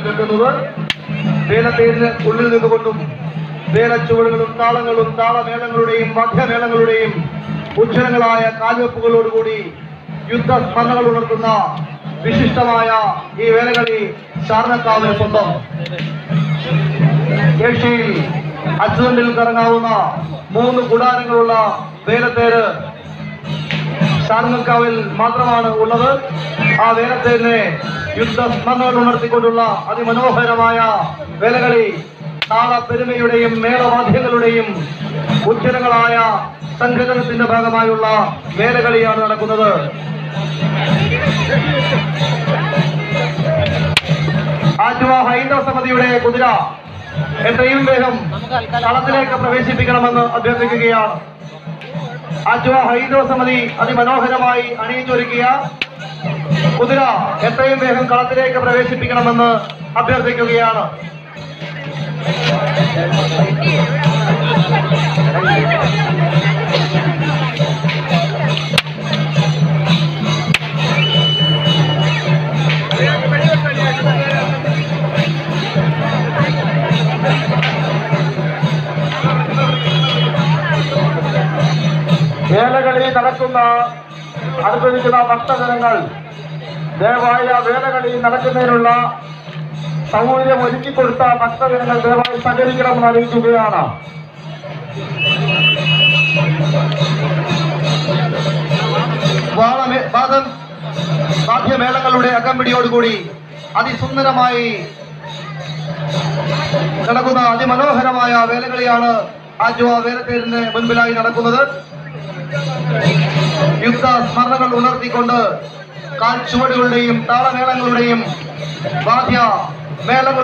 കേൾക്കുന്നത്. വേലത്തേരിന് ഉള്ളിൽ നിന്നുകൊണ്ടും വേലച്ചുവടുകളും താളങ്ങളും താളമേളങ്ങളുടെയും വാദ്യമേളങ്ങളുടെയും ഉജ്ജ്വലങ്ങളായ കാൽവെപ്പുകളോടുകൂടി യുദ്ധസ്മരണകൾ ഉണർത്തുന്ന വിശിഷ്ടമായ ഈ വേലകളി ശാർണക്കാവിന് സ്വന്തം. ഏഷ്യയിൽ അച്ചുതണ്ടിൽ കറങ്ങാവുന്ന 3 കൂടാരങ്ങളുള്ള വേലത്തേര് ശാർങ്ങക്കാവിൽ മാത്രമാണ് ഉള്ളത്. ആ വേലത്തേരിനെ യുദ്ധസ്മരണകൾ ഉണർത്തിക്കൊണ്ടുള്ള അതിമനോഹരമായ വേലകളി താളപ്പെരുമയുടെയും മേളവാദ്യങ്ങളുടെയും ഉജ്ജ്വലങ്ങളായ സംഘടനത്തിന്റെ ഭാഗമായുള്ള വേലകളിയാണ് നടക്കുന്നത്. ആറ്റുവ ഹൈന്ദവ സമിതിയുടെ കുതിര എത്രയും വേഗം കളത്തിലേക്ക് പ്രവേശിപ്പിക്കണമെന്ന് അഭ്യർത്ഥിക്കുകയാണ്. ആറ്റുവ ഹൈന്ദവ സമിതി അതിമനോഹരമായി അണിയിച്ചൊരുക്കിയ കുതിര എത്രയും വേഗം കളത്തിലേക്ക് പ്രവേശിപ്പിക്കണമെന്ന് അഭ്യർത്ഥിക്കുകയാണ്. വേലകളി നടക്കുന്ന അനുഭവിക്കുന്ന ഭക്തജനങ്ങൾ ദയവായി ആ വേലകളി നടക്കുന്നതിനുള്ള സൗകര്യം ഒരുക്കിക്കൊടുത്ത ഭക്തജനങ്ങൾ ദയവായി സഹകരിക്കണമെന്ന് അറിയിക്കുകയാണ്. വാദ്യമേളങ്ങളുടെ അകമ്പടിയോടുകൂടി അതിസുന്ദരമായി നടക്കുന്ന അതിമനോഹരമായ വേലകളിയാണ് ആറ്റുവ വേലത്തേരിന് മുൻപിലായി നടക്കുന്നത്. യുദ്ധ സ്മരണകൾ ഉണർത്തിക്കൊണ്ട് കാൽച്ചുവടുകളുടെയും താളമേളങ്ങളുടെയും വാദ്യമേളങ്ങൾ